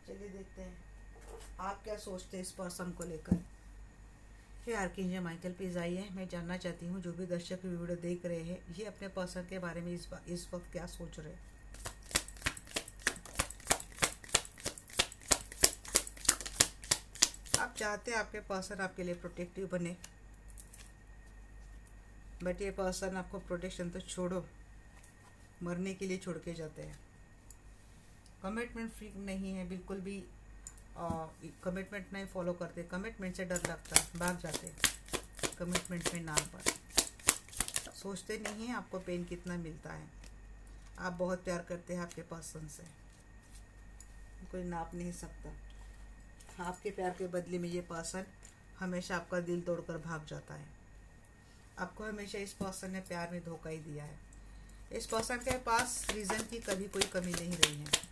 चलिए देखते हैं आप क्या सोचते हैं इस पर्सन को लेकर। हे आर्कएंजल माइकल प्लीज आइए, मैं जानना चाहती हूँ जो भी दर्शक वीडियो देख रहे हैं ये अपने पर्सन के बारे में इस वक्त क्या सोच रहे हैं। आप चाहते हैं आपके पर्सन आपके लिए प्रोटेक्टिव बने, बट ये पर्सन आपको प्रोटेक्शन तो छोड़ो, मरने के लिए छोड़ के जाते हैं। कमिटमेंट फ्री नहीं है बिल्कुल भी, कमिटमेंट नहीं फॉलो करते, कमिटमेंट से डर लगता है, भाग जाते हैं कमिटमेंट में नाम पर। सोचते नहीं हैं आपको पेन कितना मिलता है। आप बहुत प्यार करते हैं आपके पर्सन से, कोई नाप नहीं सकता। आपके प्यार के बदले में ये पर्सन हमेशा आपका दिल तोड़कर भाग जाता है। आपको हमेशा इस पर्सन ने प्यार में धोखा ही दिया है। इस पर्सन के पास रीज़न की कभी कोई कमी नहीं रही है।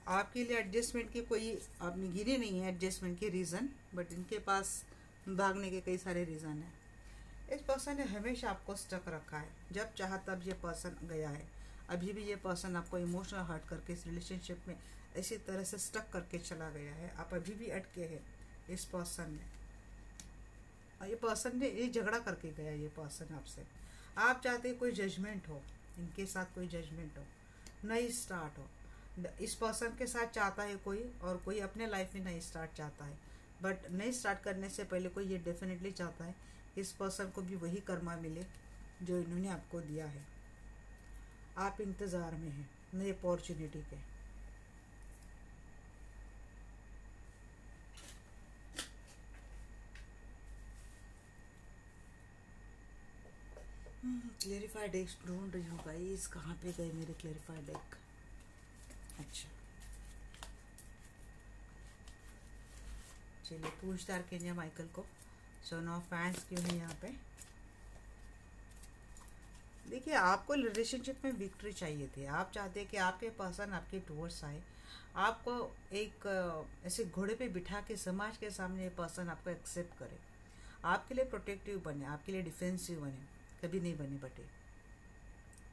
आपके लिए एडजस्टमेंट की कोई आपने गिने नहीं है एडजस्टमेंट के रीज़न, बट इनके पास भागने के कई सारे रीज़न हैं। इस पर्सन ने हमेशा आपको स्टक रखा है, जब चाहा तब ये पर्सन गया है। अभी भी ये पर्सन आपको इमोशनल हर्ट करके इस रिलेशनशिप में इसी तरह से स्टक करके चला गया है। आप अभी भी अटके हैं इस पर्सन में, और ये पर्सन ने ये झगड़ा करके गया ये पर्सन आपसे। आप चाहते हैं कोई जजमेंट हो, इनके साथ कोई जजमेंट हो, नई स्टार्ट हो। इस पर्सन के साथ चाहता है कोई, और कोई अपने लाइफ में नई स्टार्ट चाहता है, बट नई स्टार्ट करने से पहले कोई ये डेफिनेटली चाहता है इस पर्सन को भी वही कर्मा मिले जो इन्होंने आपको दिया है। आप इंतज़ार में हैं नई अपॉर्चुनिटी के। क्लेरिफाइड डेक ढूंढ रही हूँ गाइस, कहाँ पे गए मेरे क्लेरिफाइड डेक। अच्छा चलिए पूछता आर्कएंजल माइकल को, सन ऑफ फैंस क्यों है यहाँ पे। देखिए आपको रिलेशनशिप में विक्ट्री चाहिए थी। आप चाहते कि आपके पर्सन आपके टूवर्ड्स आए, आपको एक ऐसे घोड़े पे बिठा के समाज के सामने पर्सन आपको एक्सेप्ट करे, आपके लिए प्रोटेक्टिव बने, आपके लिए डिफेंसिव बने। कभी नहीं बने बटे।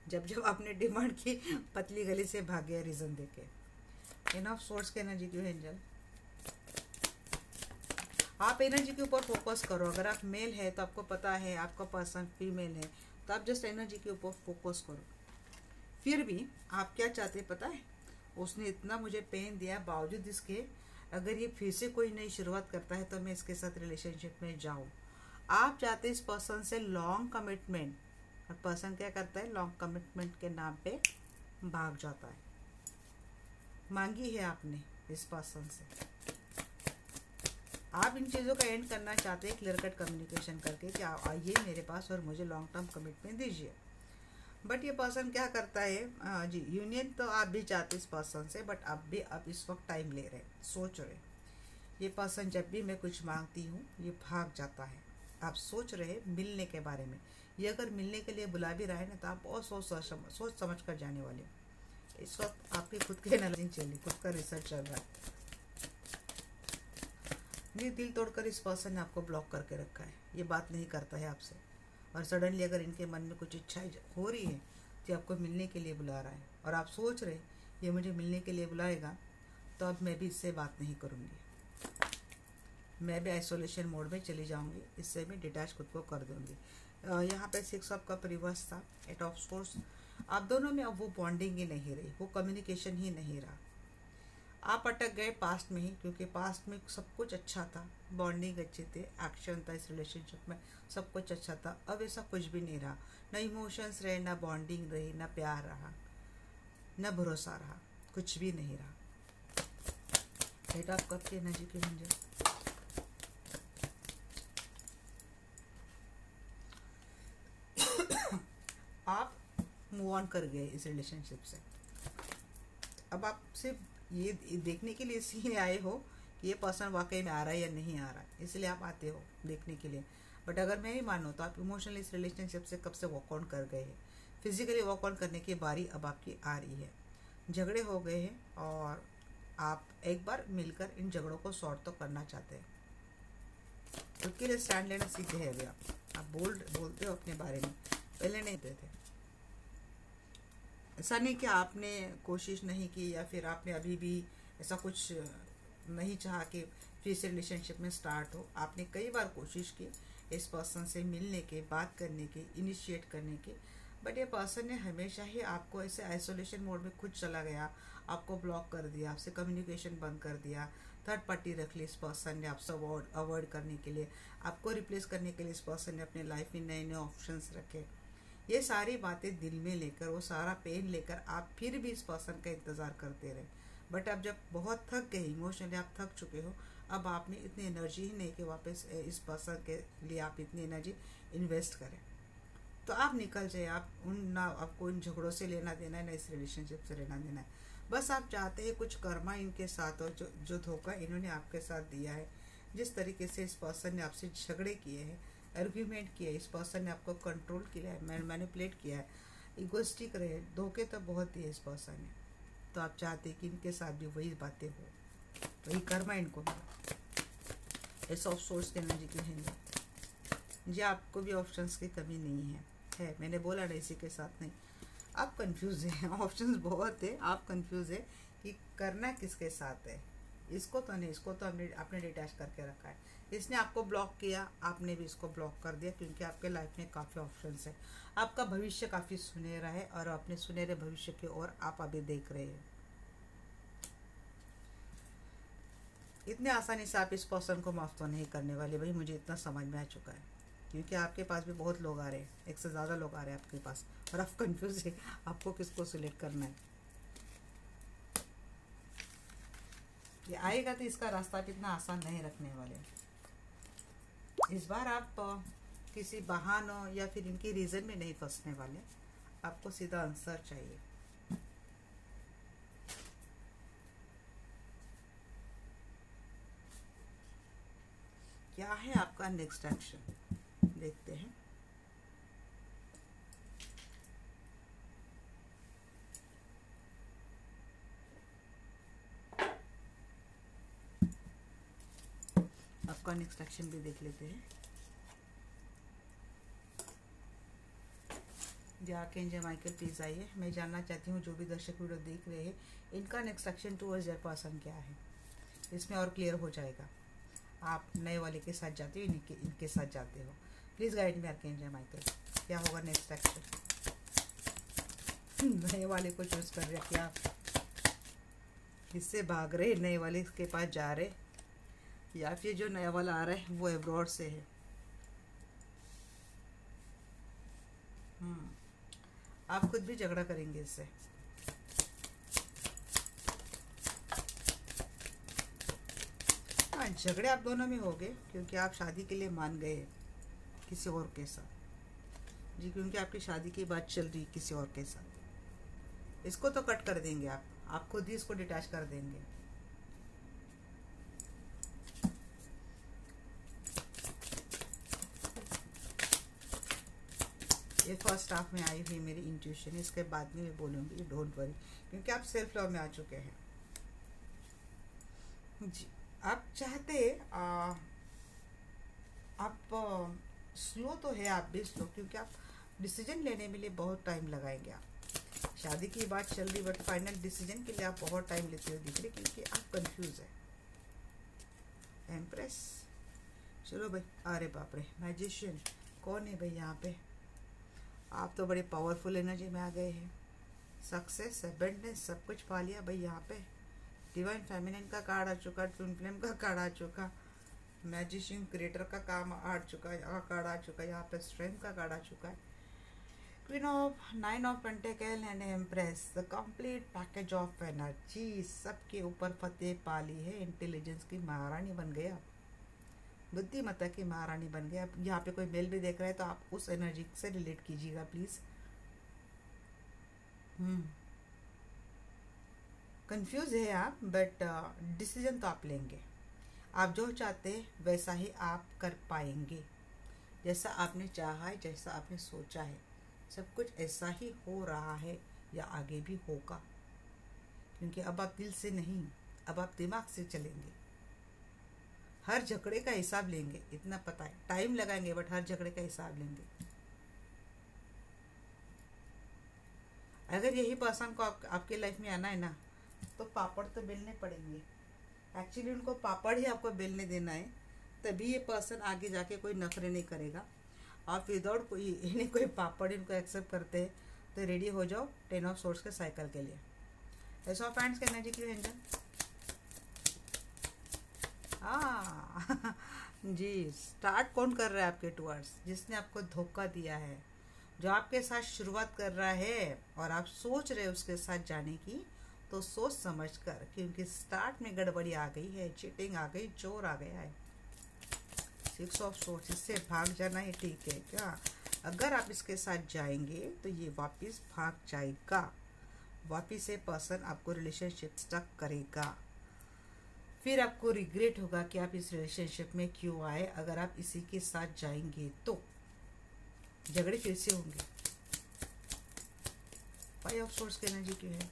जब जब आपने डिमांड की पतली गली से भाग गया रीज़न देके। इनफ सोर्स के एनर्जी क्यों एंजल। आप एनर्जी के ऊपर फोकस करो। अगर आप मेल है तो आपको पता है आपका पर्सन फीमेल है, तो आप जस्ट एनर्जी के ऊपर फोकस करो। फिर भी आप क्या चाहते हैं पता है, उसने इतना मुझे पेन दिया, बावजूद इसके अगर ये फिर से कोई नई शुरुआत करता है तो मैं इसके साथ रिलेशनशिप में जाऊँ। आप चाहते इस पर्सन से लॉन्ग कमिटमेंट, और पर्सन क्या करता है लॉन्ग कमिटमेंट के नाम पे भाग जाता है। मांगी है आपने इस पर्सन से, आप इन चीज़ों का एंड करना चाहते हैं क्लियर कट कम्युनिकेशन करके कि आप आइए मेरे पास और मुझे लॉन्ग टर्म कमिटमेंट दीजिए। बट ये पर्सन क्या करता है, जी यूनियन तो आप भी चाहते इस पर्सन से, बट आप इस वक्त टाइम ले रहे, सोच रहे। ये पर्सन जब भी मैं कुछ मांगती हूँ ये भाग जाता है। आप सोच रहे मिलने के बारे में। ये अगर मिलने के लिए बुला भी रहा है ना तो आप बहुत सोच समझ कर जाने वाले हो। इस वक्त आपकी खुद की एनालिसिस चली, खुद का रिसर्च चल रहा है। ये दिल तोड़कर इस पर्सन ने आपको ब्लॉक करके रखा है, ये बात नहीं करता है आपसे। और सडनली अगर इनके मन में कुछ इच्छा हो रही है तो आपको मिलने के लिए बुला रहा है, और आप सोच रहे ये मुझे मिलने के लिए बुलाएगा तो अब मैं भी इससे बात नहीं करूँगी, मैं भी आइसोलेशन मोड में चली जाऊँगी, इससे मैं डिटैच खुद को कर दूँगी। यहाँ पे 6 ऑफ कप रिवर्स था, 8 ऑफ सोर्स। आप दोनों में अब वो बॉन्डिंग ही नहीं रही, वो कम्युनिकेशन ही नहीं रहा। आप अटक गए पास्ट में ही, क्योंकि पास्ट में सब कुछ अच्छा था, बॉन्डिंग अच्छे थे, एक्शन था इस रिलेशनशिप में, सब कुछ अच्छा था। अब ऐसा कुछ भी नहीं रहा, ना इमोशंस रहे, ना बॉन्डिंग रही, ना प्यार रहा, ना भरोसा रहा, कुछ भी नहीं रहा। एट ऑफ कप की एनर्जी की मंजिल। आप मूव ऑन कर गए इस रिलेशनशिप से। अब आप सिर्फ ये देखने के लिए सीने आए हो कि ये पर्सन वाकई में आ रहा है या नहीं आ रहा है, इसलिए आप आते हो देखने के लिए। बट अगर मैं ही मानूँ तो आप इमोशनली इस रिलेशनशिप से कब से वॉक आउट कर गए हैं। फिजिकली वॉक आउट करने की बारी अब आपकी आ रही है। झगड़े हो गए हैं और आप एक बार मिलकर इन झगड़ों को सॉर्ट तो करना चाहते हैं। उसके लिए स्टैंड लेना सीखे हैं अभी आप बोलते हो अपने बारे में, पहले नहीं देते। ऐसा नहीं कि आपने कोशिश नहीं की या फिर आपने अभी भी ऐसा कुछ नहीं चाहा कि फिर से रिलेशनशिप में स्टार्ट हो। आपने कई बार कोशिश की इस पर्सन से मिलने के, बात करने के, इनिशिएट करने के, बट ये पर्सन ने हमेशा ही आपको ऐसे आइसोलेशन मोड में खुद चला गया, आपको ब्लॉक कर दिया, आपसे कम्युनिकेशन बंद कर दिया, थर्ड पार्टी रख ली इस पर्सन ने आपसे अवॉइड करने के लिए, आपको रिप्लेस करने के लिए इस पर्सन ने अपने लाइफ में नए नए ऑप्शंस रखे। ये सारी बातें दिल में लेकर, वो सारा पेन लेकर आप फिर भी इस पर्सन का इंतज़ार करते रहे। बट अब जब बहुत थक गए, इमोशनली आप थक चुके हो, अब आप में इतनी एनर्जी ही नहीं कि वापस इस पर्सन के लिए आप इतनी एनर्जी इन्वेस्ट करें। तो आप निकल जाए, आप ना आपको इन झगड़ों से लेना देना है, ना इस रिलेशनशिप से लेना देना है। बस आप चाहते हैं कुछ कर्मा इनके साथ हो, जो धोखा इन्होंने आपके साथ दिया है, जिस तरीके से इस पर्सन ने आपसे झगड़े किए हैं, आर्ग्यूमेंट किया है, इस पर्सन ने आपको कंट्रोल किया है, मैनिपुलेट किया है, इगोस्टिक रहे, धोखे तो बहुत दिए इस पर्सन ने। तो आप चाहते हैं कि इनके साथ भी वही बातें हो, वही कर्मा इनको मिला। इस ऑफ सोर्स की एनर्जी की है जी, आपको भी ऑप्शंस की कमी नहीं है। मैंने बोला ना इसी के साथ नहीं। आप कंफ्यूज हैं, ऑप्शंस बहुत है, आप कंफ्यूज है कि करना किसके साथ है। इसको तो नहीं, इसको तो आपने डिटैच करके रखा है। इसने आपको ब्लॉक किया, आपने भी इसको ब्लॉक कर दिया, क्योंकि आपके लाइफ में काफ़ी ऑप्शंस है। आपका भविष्य काफ़ी सुनहरा है और अपने सुनहरे भविष्य की ओर आप अभी देख रहे हैं। इतने आसानी से आप इस पर्सन को माफ़ तो नहीं करने वाले भाई, मुझे इतना समझ में आ चुका है, क्योंकि आपके पास भी बहुत लोग आ रहे हैं, एक से ज़्यादा लोग आ रहे हैं आपके पास, और आप कंफ्यूज है आपको किसको सिलेक्ट करना है। ये आएगा तो इसका रास्ता भी इतना आसान नहीं रखने वाले। इस बार आप किसी बहानों या फिर इनकी रीज़न में नहीं फंसने वाले, आपको सीधा आंसर चाहिए। क्या है आपका नेक्स्ट एक्शन, देखते हैं। आपका नेक्स्ट एक्शन भी देख लेते हैं। जाके एंजल माइकल प्लीज आइए, मैं जानना चाहती हूँ जो भी दर्शक वीडियो देख रहे हैं, इनका next action towards their person क्या है। इसमें और क्लियर हो जाएगा। आप नए वाले के साथ जाते हो, इनके साथ जाते हो। Please guide me archangel Michael, क्या होगा नेक्स्ट एक्शन। नए वाले को चूज कर रहे क्या, इससे भाग रहे, नए वाले के पास जा रहे, या फिर जो नया वाला आ रहा है वो एब्रॉड से है। आप खुद भी झगड़ा करेंगे इससे। हाँ झगड़े आप दोनों में हो गए क्योंकि आप शादी के लिए मान गए किसी और के साथ जी, क्योंकि आपकी शादी की बात चल रही किसी और के साथ। इसको तो कट कर देंगे आप खुद ही इसको डिटैच कर देंगे। ये फर्स्ट हाफ में आई हुई मेरी इंट्यूशन, इसके बाद में मैं बोलूँगी डोंट वरी, क्योंकि आप सेल्फ लव में आ चुके हैं जी। आप चाहते आप स्लो तो है, आप भी स्लो, क्योंकि आप डिसीजन लेने में लिए बहुत टाइम लगाएंगे। आप शादी की बात चल रही बट फाइनल डिसीजन के लिए आप बहुत टाइम लेते हो दिख रहे, क्योंकि आप कंफ्यूज है। एम्प्रेस, चलो भाई, अरे बाप रे, मैजिशियन कौन है भाई यहाँ पे? आप तो बड़े पावरफुल एनर्जी में आ गए हैं। सक्सेस, अबंडेंस, सब कुछ पा लिया भाई यहाँ पे। डिवाइन फेमिनिन का कार्ड आ चुका, ट्विन फ्लेम का कार्ड आ चुका, मैजिशियन क्रिएटर का काम आ चुका है, कार्ड आ चुका है यहाँ पे, स्ट्रेंथ का कार्ड आ चुका है, queen of 9 of pentacle and empress, the complete package of energy. सबके ऊपर फतेह पा ली है, इंटेलिजेंस की महारानी बन गया, बुद्धिमत्ता की महारानी बन गया। यहाँ पे कोई मेल भी देख रहा है तो आप उस एनर्जी से रिलेट कीजिएगा प्लीज। कंफ्यूज है आप, बट डिसीजन तो आप लेंगे। आप जो चाहते हैं वैसा ही आप कर पाएंगे, जैसा आपने चाहा है, जैसा आपने सोचा है, सब कुछ ऐसा ही हो रहा है या आगे भी होगा, क्योंकि अब आप दिल से नहीं, अब आप दिमाग से चलेंगे। हर झगड़े का हिसाब लेंगे, इतना पता है, टाइम लगाएंगे बट हर झगड़े का हिसाब लेंगे। अगर यही पर्सन को आपके लाइफ में आना है ना, तो पापड़ तो बेलने पड़ेंगे। एक्चुअली उनको पापड़ ही आपको बेलने देना है, तभी ये पर्सन आगे जाके कोई नखरे नहीं करेगा। आप विदाउट कोई पापड़ इनको एक्सेप्ट करते हैं तो रेडी हो जाओ 10 ऑफ सोर्स के साइकिल के लिए। एस ऑफ हैंड्स का एनर्जी क्यों एंजल? जी, स्टार्ट कौन कर रहा है आपके टूवर्ड्स? जिसने आपको धोखा दिया है, जो आपके साथ शुरुआत कर रहा है और आप सोच रहे हो उसके साथ जाने की, तो सोच समझ कर, क्योंकि स्टार्ट में गड़बड़ी आ गई है, चीटिंग आ गई, चोर आ गया है। 6 ऑफ सोर्स, इससे भाग जाना ही ठीक है क्या? अगर आप इसके साथ जाएंगे तो ये वापस भाग जाएगा, वापस से पर्सन आपको रिलेशनशिप स्टक करेगा, फिर आपको रिग्रेट होगा कि आप इस रिलेशनशिप में क्यों आए। अगर आप इसी के साथ जाएंगे तो झगड़े फिर से होंगे। 5 ऑफ सोर्स की एनर्जी क्यों है?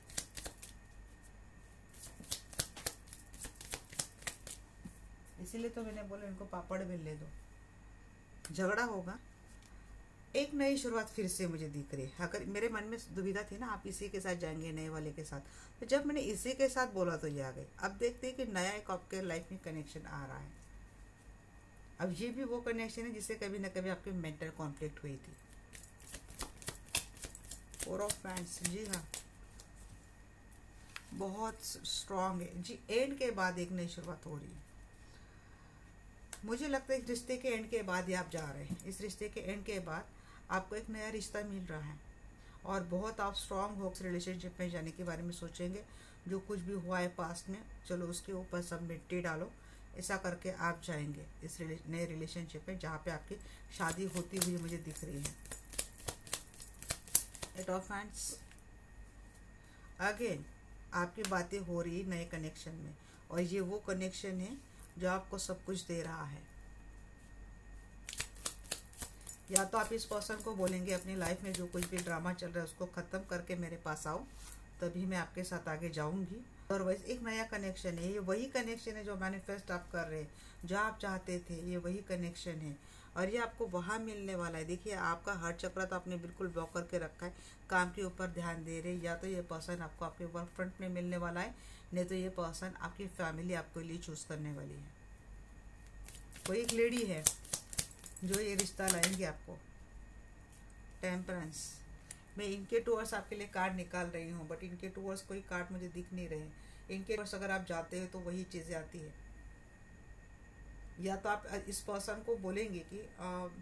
इसीलिए तो मैंने बोला इनको पापड़ बेल ले दो, झगड़ा होगा। एक नई शुरुआत फिर से मुझे दिख रही है। अगर मेरे मन में दुविधा थी ना, आप इसी के साथ जाएंगे नए वाले के साथ, तो जब मैंने इसी के साथ बोला तो ये आ गई। अब देखते हैं कि नया एक आपके लाइफ में कनेक्शन आ रहा है। अब ये भी वो कनेक्शन है जिससे कभी ना कभी आपके मेंटल कॉन्फ्लिक्ट हुई थी। 4 ऑफ हैंड्स, जी हाँ, बहुत स्ट्रांग है जी। एंड के बाद एक नई शुरुआत हो रही है। मुझे लगता है इस रिश्ते के एंड के बाद ही आप जा रहे हैं। इस रिश्ते के एंड के बाद आपको एक नया रिश्ता मिल रहा है और बहुत आप स्ट्रांग हो रिलेशनशिप में जाने के बारे में सोचेंगे। जो कुछ भी हुआ है पास्ट में, चलो उसके ऊपर सब मिट्टी डालो, ऐसा करके आप जाएंगे इस नए रिलेशनशिप में, जहाँ पे आपकी शादी होती हुई मुझे दिख रही है। 8 ऑफ हैंड्स, अगेन आपकी बातें हो रही नए कनेक्शन में, और ये वो कनेक्शन है जो आपको सब कुछ दे रहा है। या तो आप इस पर्सन को बोलेंगे अपनी लाइफ में जो कुछ भी ड्रामा चल रहा है उसको ख़त्म करके मेरे पास आओ, तभी मैं आपके साथ आगे जाऊंगी। और वैसे एक नया कनेक्शन है, ये वही कनेक्शन है जो मैनिफेस्ट आप कर रहे हैं, जो आप चाहते थे, ये वही कनेक्शन है और ये आपको वहाँ मिलने वाला है। देखिए, आपका हार्ट चक्र तो आपने बिल्कुल ब्लॉक करके रखा है, काम के ऊपर ध्यान दे रहे। या तो ये पर्सन आपको आपके वर्क फ्रंट में मिलने वाला है, नहीं तो ये पर्सन आपकी फैमिली आपके लिए चूज़ करने वाली है। कोई एक लेडी है जो ये रिश्ता लाएंगे आपको। टेम्परेंस, मैं इनके टूवर्ड्स आपके लिए कार्ड निकाल रही हूँ, बट इनके टूवर्ड्स कोई कार्ड मुझे दिख नहीं रहे। इनके टूवर्ड्स अगर आप जाते हो तो वही चीज़ें आती है। या तो आप इस पर्सन को बोलेंगे कि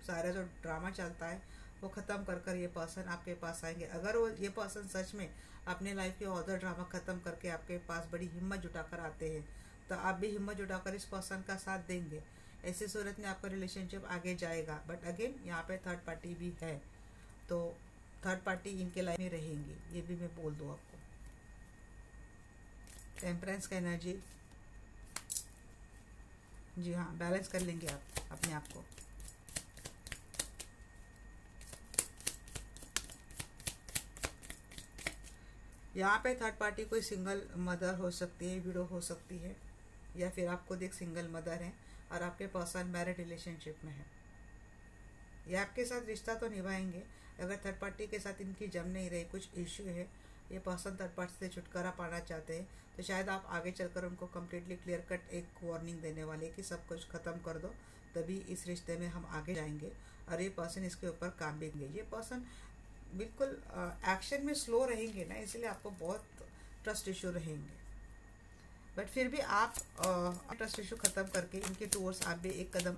सारा जो ड्रामा चलता है वो ख़त्म कर कर ये पर्सन आपके पास आएंगे। अगर वो ये पर्सन सच में अपने लाइफ के ऑदर ड्रामा ख़त्म करके आपके पास बड़ी हिम्मत जुटाकर आते हैं, तो आप भी हिम्मत जुटाकर इस पर्सन का साथ देंगे। ऐसी सूरत में आपका रिलेशनशिप आगे जाएगा। बट अगेन यहाँ पे थर्ड पार्टी भी है, तो थर्ड पार्टी इनके लाइफ में रहेंगी, ये भी मैं बोल दूँ आपको। टेम्परेंस का एनर्जी, जी हाँ, बैलेंस कर लेंगे आप अपने आप को। यहाँ पे थर्ड पार्टी कोई सिंगल मदर हो सकती है, विडो हो सकती है, या फिर आप खुद एक सिंगल मदर हैं और आपके पर्सन मैरिड रिलेशनशिप में है। ये आपके साथ रिश्ता तो निभाएंगे। अगर थर्ड पार्टी के साथ इनकी जम नहीं रही, कुछ इश्यू है, ये पर्सन थर्ड पार्टी से छुटकारा पाना चाहते हैं, तो शायद आप आगे चलकर उनको कम्प्लीटली क्लियर कट एक वार्निंग देने वाले कि सब कुछ ख़त्म कर दो, तभी इस रिश्ते में हम आगे जाएंगे। और ये पर्सन इसके ऊपर काम भी करेंगे। ये पर्सन बिल्कुल एक्शन में स्लो रहेंगे ना, इसलिए आपको बहुत ट्रस्ट इशू रहेंगे। बट फिर भी आप ट्रस्ट इशू ख़त्म करके इनके टूवर्ड्स आप भी एक कदम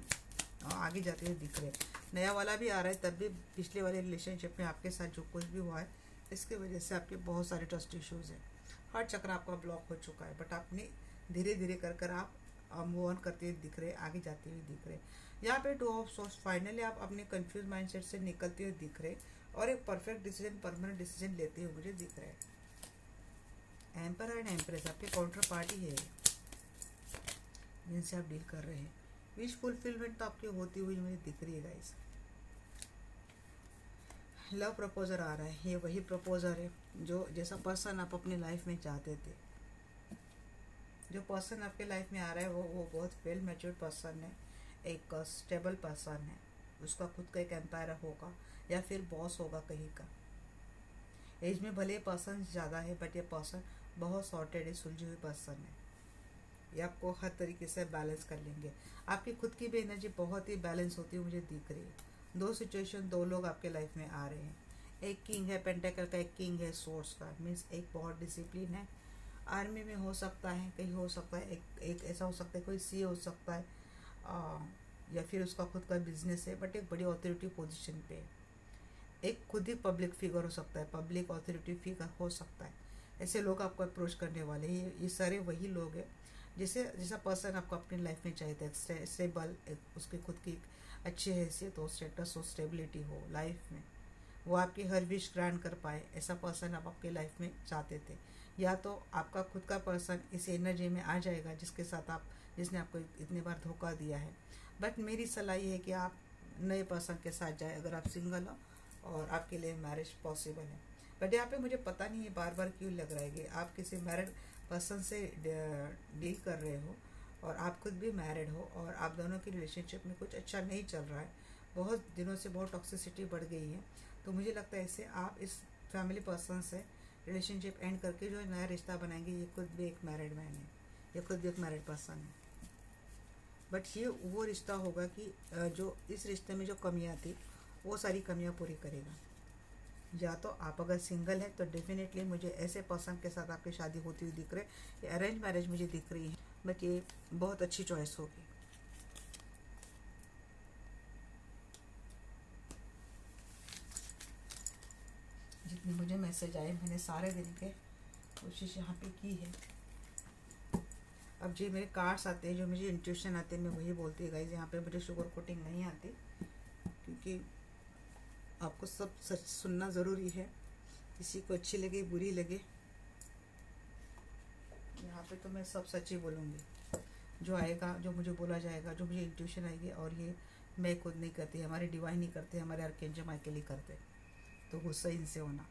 आगे जाते हुए दिख रहे हैं। नया वाला भी आ रहा है, तब भी पिछले वाले रिलेशनशिप में आपके साथ जो कुछ भी हुआ है, इसकी वजह से आपके बहुत सारे ट्रस्ट इश्यूज़ हैं। हर चक्र आपका ब्लॉक हो चुका है, बट आपने धीरे धीरे कर आप मूव ऑन करते हुए दिख रहे, आगे जाते हुए दिख रहे। यहाँ पे टू ऑफ सोर्स, फाइनली आप अपने कंफ्यूज माइंडसेट से निकलते हुए दिख रहे और एक परफेक्ट डिसीजन, परमानेंट डिसीजन लेते हुए मुझे दिख रहे हैं। एम्पर एंड एम्प्रेस आपके काउंटर पार्टी है जिनसे आप डील कर रहे हैं। विश फुलफिलमेंट तो आपकी होती हुई मुझे दिख रही है गाइस। लव प्रपोजर आ रहा है, ये वही प्रपोजर है जो जैसा पर्सन आप अपनी लाइफ में चाहते थे। जो पर्सन आपके लाइफ में आ रहा है वो बहुत वेल मैच्योर्ड पर्सन है, एक स्टेबल पर्सन है। उसका खुद का एक एम्पायर होगा या फिर बॉस होगा कहीं का। एज में भले पर्सन ज़्यादा है, बट ये पर्सन बहुत सॉर्टेड है, सुलझी हुई पर्सन है। ये आपको हर तरीके से बैलेंस कर लेंगे। आपकी खुद की भी एनर्जी बहुत ही बैलेंस होती हुई मुझे दिख रही है। दो सिचुएशन, दो लोग आपके लाइफ में आ रहे हैं। एक किंग है पेंटेकल का, एक किंग है सोर्स का। मीन्स एक बहुत डिसिप्लिन है, आर्मी में हो सकता है, कहीं हो सकता है, एक ऐसा हो सकता है कोई सी हो सकता है, या फिर उसका खुद का बिजनेस है, बट एक बड़ी ऑथोरिटी पोजीशन पे है। एक खुद ही पब्लिक फिगर हो सकता है, पब्लिक ऑथोरिटी फिगर हो सकता है। ऐसे लोग आपको अप्रोच करने वाले हैं। ये सारे वही लोग हैं जैसा पर्सन आपको अपनी लाइफ में चाहिए था। स्टेबल, उसकी खुद की अच्छी हैसियत हो, स्टेटस हो, स्टेबिलिटी हो लाइफ में, वो आपकी हर विश ग्रांट कर पाए, ऐसा पर्सन आप आपके लाइफ में चाहते थे। या तो आपका खुद का पर्सन इस एनर्जी में आ जाएगा जिसने आपको इतने बार धोखा दिया है। बट मेरी सलाह ये है कि आप नए पर्सन के साथ जाए अगर आप सिंगल हो और आपके लिए मैरिज पॉसिबल है। बट यहाँ पे मुझे पता नहीं है बार बार क्यों लग रहा है कि आप किसी मैरिड पर्सन से डील कर रहे हो और आप खुद भी मैरिड हो और आप दोनों की रिलेशनशिप में कुछ अच्छा नहीं चल रहा है। बहुत दिनों से बहुत टॉक्सिसिटी बढ़ गई है। तो मुझे लगता है इससे आप इस फैमिली पर्सन से रिलेशनशिप एंड करके जो नया रिश्ता बनाएंगे, ये खुद भी एक मैरिड मैन है, ये खुद भी एक मैरिड पर्सन है। बट ये वो रिश्ता होगा कि जो इस रिश्ते में जो कमियां थी वो सारी कमियां पूरी करेगा। या तो आप अगर सिंगल हैं तो डेफिनेटली मुझे ऐसे पर्सन के साथ आपकी शादी होती हुई दिख रही है। ये अरेंज मैरिज मुझे दिख रही है, बट ये बहुत अच्छी चॉइस होगी। जितने मुझे मैसेज आए मैंने सारे दिन के कोशिश यहाँ पे की है। अब जो मेरे कार्ड्स आते हैं, जो मुझे इंट्यूशन आते हैं, मैं वही बोलती है गाइज। यहाँ पे मुझे शुगर कोटिंग नहीं आती, क्योंकि आपको सब सच सुनना ज़रूरी है, किसी को अच्छी लगे बुरी लगे। यहाँ पे तो मैं सब सच ही बोलूँगी, जो आएगा, जो मुझे बोला जाएगा, जो मुझे इंट्यूशन आएगी। और ये मैं खुद नहीं करती, हमारे डिवाइन नहीं करते, हमारे आर्कएंजल माइकल ही करते। तो गुस्सा इनसे होना,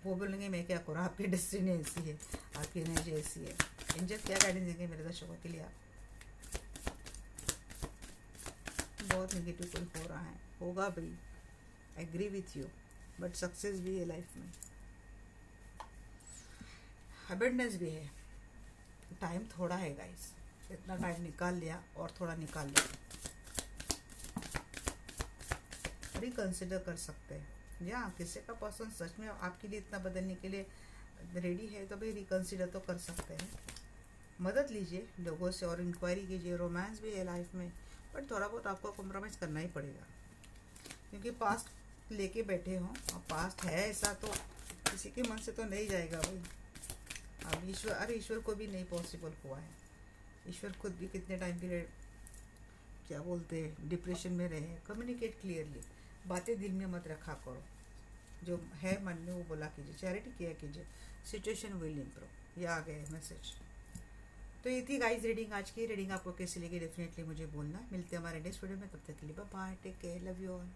वो बोलेंगे मैं क्या करूँ, आपकी डेस्टिनी ऐसी है, आपकी एनर्जी ऐसी है। एंजल क्या गाइडेंस देंगे मेरे दर्शकों के लिए? आप बहुत नेगेटिव कुछ हो रहा है, होगा भी, agree with you, but success भी है लाइफ में, अबंडेंस भी है। टाइम थोड़ा है गाइस, इतना टाइम निकाल लिया और थोड़ा निकाल लिया, रिकंसिडर कर सकते हैं। या किसी का पर्सन सच में आपके लिए इतना बदलने के लिए रेडी है तो भाई रिकंसिडर तो कर सकते हैं। मदद लीजिए लोगों से और इंक्वायरी कीजिए। रोमांस भी है लाइफ में, बट थोड़ा बहुत आपको कॉम्प्रोमाइज़ करना ही पड़ेगा, क्योंकि पास्ट लेके बैठे हों और पास्ट है ऐसा तो किसी के मन से तो नहीं जाएगा भाई। अब ईश्वर को भी नहीं पॉसिबल हुआ है, ईश्वर खुद भी कितने टाइम के लिए क्या बोलते हैं डिप्रेशन में रहे हैं। कम्युनिकेट क्लियरली, बातें दिल में मत रखा करो, जो है मन में वो बोला कीजिए, चैरिटी किया कीजिए, सिचुएशन विल इम्प्रूव। ये आ गया है मैसेज। तो ये थी गाइस रीडिंग, आज की रीडिंग आपको कैसी लगी डेफिनेटली मुझे बोलना। मिलते हैं हमारे नेक्स्ट वीडियो में, तब तक के लिए bye bye, take care, love you all.